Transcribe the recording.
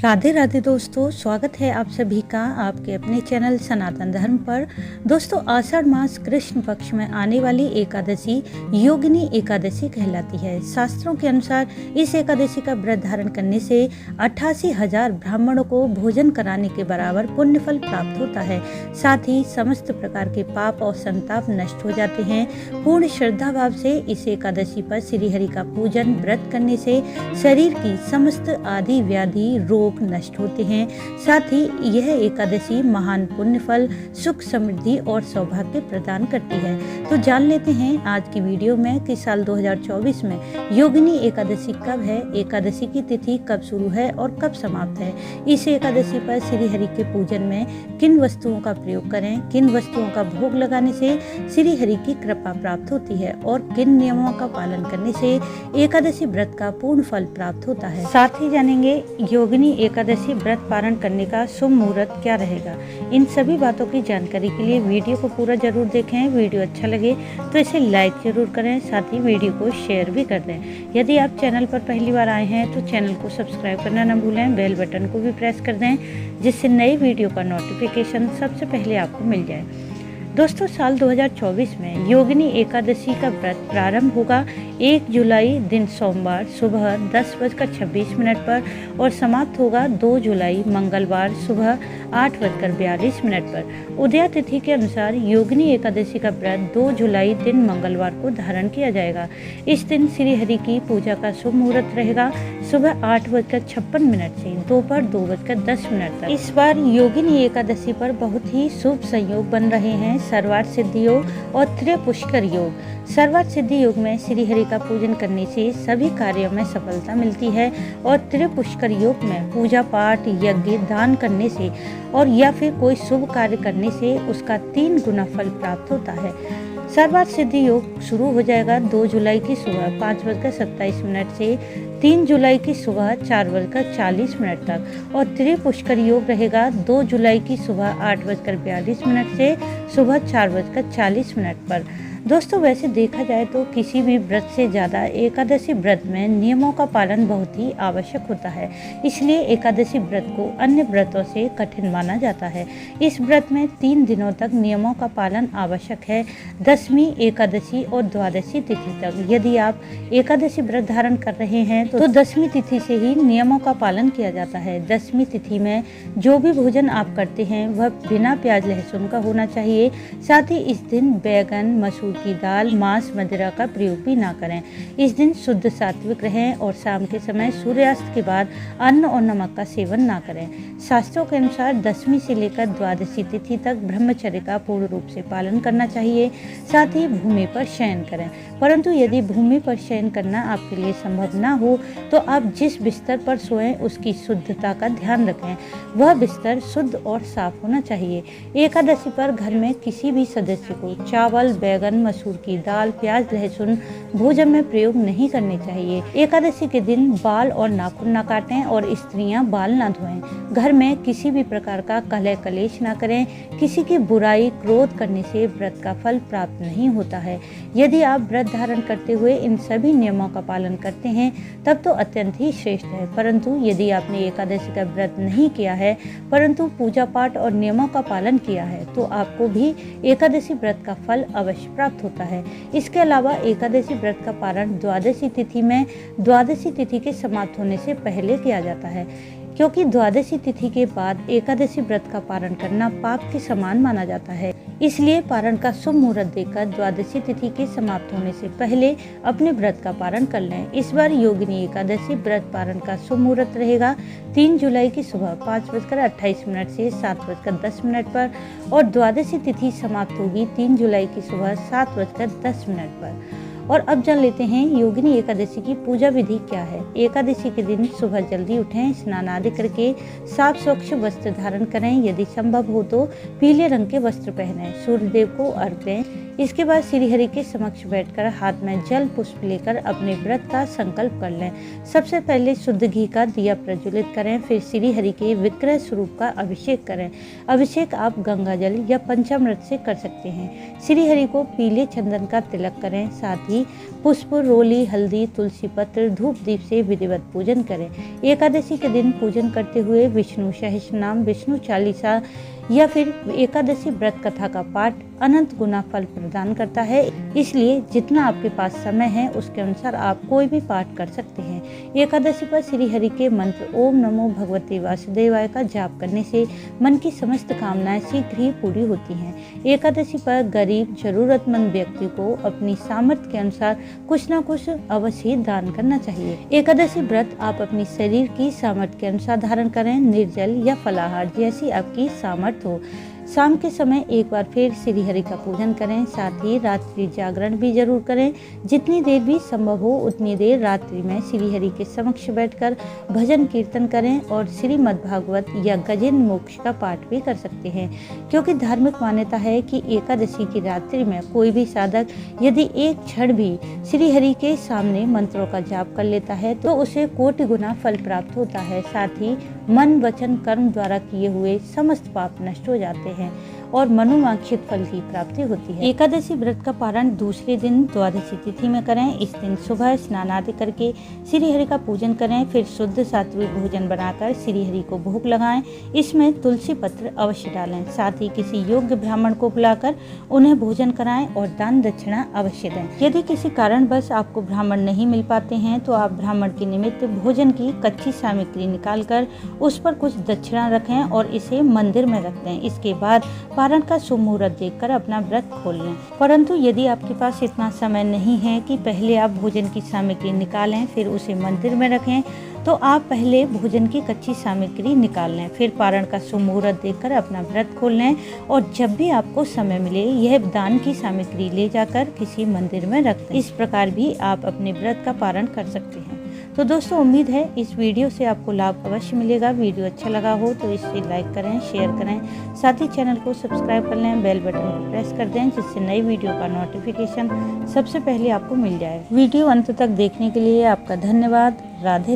राधे राधे दोस्तों, स्वागत है आप सभी का आपके अपने चैनल सनातन धर्म पर। दोस्तों, आषाढ़ मास कृष्ण पक्ष में आने वाली एकादशी योगिनी एकादशी कहलाती है। शास्त्रों के अनुसार इस एकादशी का व्रत धारण करने से 88,000 ब्राह्मणों को भोजन कराने के बराबर पुण्य फल प्राप्त होता है। साथ ही समस्त प्रकार के पाप और संताप नष्ट हो जाते हैं। पूर्ण श्रद्धा भाव से इस एकादशी पर श्री हरि का पूजन व्रत करने से शरीर की समस्त आदि व्याधि रोग नष्ट होते हैं। साथ ही यह एकादशी महान पुण्य फल, सुख, समृद्धि और सौभाग्य प्रदान करती है। तो जान लेते हैं आज की वीडियो में कि साल 2024 में योगिनी एकादशी कब है, एकादशी की तिथि कब शुरू है और कब समाप्त है। इस एकादशी पर श्री हरि के पूजन में किन वस्तुओं का प्रयोग करें, किन वस्तुओं का भोग लगाने से श्री हरि की कृपा प्राप्त होती है और किन नियमों का पालन करने से एकादशी व्रत का पूर्ण फल प्राप्त होता है। साथ ही जानेंगे योगिनी एकादशी व्रत पारण करने का शुभ मुहूर्त क्या रहेगा। इन सभी बातों की जानकारी के लिए वीडियो को पूरा जरूर देखें। वीडियो अच्छा लगे तो इसे लाइक जरूर करें, साथ ही वीडियो को शेयर भी कर दें। यदि आप चैनल पर पहली बार आए हैं तो चैनल को सब्सक्राइब करना न भूलें, बेल बटन को भी प्रेस कर दें जिससे नई वीडियो का नोटिफिकेशन सबसे पहले आपको मिल जाए। दोस्तों, साल 2024 में योगिनी एकादशी का व्रत प्रारंभ होगा 1 जुलाई दिन सोमवार सुबह 10:26 पर और समाप्त होगा 2 जुलाई मंगलवार सुबह 8:42 पर। उदया तिथि के अनुसार योगिनी एकादशी का व्रत 2 जुलाई दिन मंगलवार को धारण किया जाएगा। इस दिन श्री हरि की पूजा का शुभ मुहूर्त रहेगा सुबह 8:56 से दोपहर 2:10 तक। इस बार योगिनी एकादशी पर बहुत ही शुभ संयोग बन रहे हैं, सर्वार्थ सिद्धि योग और त्रिपुष्कर योग। सर्वार्थ सिद्धि योग में श्री हरि का पूजन करने से सभी कार्यों में सफलता मिलती है और त्रिपुष्कर योग में पूजा पाठ, यज्ञ, दान करने से और या फिर कोई शुभ कार्य करने से उसका 3 गुना फल प्राप्त होता है। सर्वार्थ सिद्धि योग शुरू हो जाएगा 2 जुलाई की सुबह 5:27 से 3 जुलाई की सुबह 4:40 तक और त्रिपुष्कर योग रहेगा 2 जुलाई की सुबह 8:42 से सुबह 4:40 पर। दोस्तों, वैसे देखा जाए तो किसी भी व्रत से ज़्यादा एकादशी व्रत में नियमों का पालन बहुत ही आवश्यक होता है। इसलिए एकादशी व्रत को अन्य व्रतों से कठिन माना जाता है। इस व्रत में 3 दिनों तक नियमों का पालन आवश्यक है, 10वीं एकादशी और द्वादशी तिथि तक। यदि आप एकादशी व्रत धारण कर रहे हैं तो 10वीं तिथि से ही नियमों का पालन किया जाता है। 10वीं तिथि में जो भी भोजन आप करते हैं वह बिना प्याज लहसुन का होना चाहिए। साथ ही इस दिन बैगन, मसूर की दाल, मांस, मदिरा का प्रयोग भी ना करें। इस दिन शुद्ध सात्विक रहें और शाम के समय सूर्यास्त के बाद अन्न और नमक का सेवन ना करें। शास्त्रों के अनुसार 10वीं से लेकर द्वादशी तिथि तक ब्रह्मचर्य का पूर्ण रूप से पालन करना चाहिए। साथ ही भूमि पर शयन करें, परंतु यदि भूमि पर शयन करना आपके लिए संभव ना हो तो आप जिस बिस्तर पर सोएं उसकी शुद्धता का ध्यान रखें। वह बिस्तर शुद्ध और साफ होना चाहिए। एकादशी पर घर में किसी भी सदस्य को चावल, बैगन, मसूर की दाल, प्याज, लहसुन भोजन में प्रयोग नहीं करने चाहिए। एकादशी के दिन बाल और नाखून ना काटें और स्त्रियां बाल ना धोएं। घर में किसी भी प्रकार का कलह कलेश ना करें। किसी की बुराई, क्रोध करने से व्रत का फल प्राप्त नहीं होता है। यदि आप व्रत धारण करते हुए इन सभी नियमों का पालन करते हैं तब तो अत्यंत ही श्रेष्ठ है, परंतु यदि आपने एकादशी का व्रत नहीं किया है परंतु पूजा पाठ और नियमों का पालन किया है तो आपको भी एकादशी व्रत का फल अवश्य प्राप्त होता है। इसके अलावा एकादशी व्रत का पारण द्वादशी तिथि में द्वादशी तिथि के समाप्त होने से पहले किया जाता है, क्योंकि द्वादशी तिथि के बाद एकादशी व्रत का पारण करना पाप के समान माना जाता है। इसलिए पारण का शुभ मुहूर्त देखकर द्वादशी तिथि के समाप्त होने से पहले अपने व्रत का पारण कर लें। इस बार योगिनी एकादशी व्रत पारण का शुभ मुहूर्त रहेगा 3 जुलाई की सुबह 5:28 से 7:10 पर और द्वादशी तिथि समाप्त होगी 3 जुलाई की सुबह 7:10 पर। और अब जान लेते हैं योगिनी एकादशी की पूजा विधि क्या है। एकादशी के दिन सुबह जल्दी उठें, स्नान आदि करके साफ स्वच्छ वस्त्र धारण करें। यदि संभव हो तो पीले रंग के वस्त्र पहनें। सूर्यदेव को अर्घ्य दें। इसके बाद श्री हरि के समक्ष बैठकर हाथ में जल पुष्प लेकर अपने व्रत का संकल्प कर लें। सबसे पहले शुद्ध घी का दिया प्रज्वलित करें, फिर श्री हरि के विग्रह स्वरूप का अभिषेक करें। अभिषेक आप गंगा जल या पंचामृत से कर सकते हैं। श्री हरि को पीले चंदन का तिलक करें, साथ ही पुष्प, रोली, हल्दी, तुलसी पत्र, धूप दीप से विधिवत पूजन करें। एकादशी के दिन पूजन करते हुए विष्णु सहस्रनाम, विष्णु चालीसा या फिर एकादशी व्रत कथा का पाठ अनंत गुना फल प्रदान करता है। इसलिए जितना आपके पास समय है उसके अनुसार आप कोई भी पाठ कर सकते हैं। एकादशी पर श्री हरि के मंत्र ओम नमो भगवते वासुदेवाय का जाप करने से मन की समस्त कामनाएं शीघ्र ही पूरी होती हैं। एकादशी पर गरीब जरूरतमंद व्यक्ति को अपनी सामर्थ्य के अनुसार कुछ न कुछ अवश्य दान करना चाहिए। एकादशी व्रत आप अपनी शरीर की सामर्थ्य के अनुसार धारण करें, निर्जल या फलाहार जैसी आपकी सामर्थ्य हो। शाम के समय एक बार फिर श्री हरि का पूजन करें, साथ ही रात्रि जागरण भी जरूर करें। जितनी देर भी संभव हो उतनी देर रात्रि में श्री हरि के समक्ष बैठकर भजन कीर्तन करें और श्रीमद् भागवत या गजेंद्र मोक्ष का पाठ भी कर सकते हैं, क्योंकि धार्मिक मान्यता है कि एकादशी की रात्रि में कोई भी साधक यदि एक क्षण भी श्री हरि के सामने मंत्रों का जाप कर लेता है तो उसे कोटि गुना फल प्राप्त होता है। साथ ही मन, वचन, कर्म द्वारा किए हुए समस्त पाप नष्ट हो जाते हैं और मनोवांछित फल की प्राप्ति होती है। एकादशी व्रत का पारण दूसरे दिन द्वादशी तिथि में करें। इस दिन सुबह स्नान आदि करके श्री हरि का पूजन करें, फिर शुद्ध सात्विक भोजन बनाकर श्री हरि को भोग लगाएं। इसमें तुलसी पत्र अवश्य डालें, साथ ही किसी योग्य ब्राह्मण को बुलाकर उन्हें भोजन कराएं और दान दक्षिणा अवश्य दें। यदि किसी कारणवश आपको ब्राह्मण नहीं मिल पाते हैं तो आप ब्राह्मण के निमित्त भोजन की कच्ची सामग्री निकालकर उस पर कुछ दक्षिणा रखें और इसे मंदिर में रख दें। इसके बाद पारण का शुभ मुहूर्त देखकर अपना व्रत खोल लें। परंतु यदि आपके पास इतना समय नहीं है कि पहले आप भोजन की सामग्री निकालें फिर उसे मंदिर में रखें, तो आप पहले भोजन की कच्ची सामग्री निकाल लें, फिर पारण का शुभ मुहूर्त देखकर अपना व्रत खोल लें और जब भी आपको समय मिले यह दान की सामग्री ले जाकर किसी मंदिर में रख दें। इस प्रकार भी आप अपने व्रत का पारण कर सकते हैं। तो दोस्तों, उम्मीद है इस वीडियो से आपको लाभ अवश्य मिलेगा। वीडियो अच्छा लगा हो तो इसे लाइक करें, शेयर करें, साथ ही चैनल को सब्सक्राइब कर लें, बेल बटन को प्रेस कर दें जिससे नई वीडियो का नोटिफिकेशन सबसे पहले आपको मिल जाए। वीडियो अंत तक देखने के लिए आपका धन्यवाद। राधे।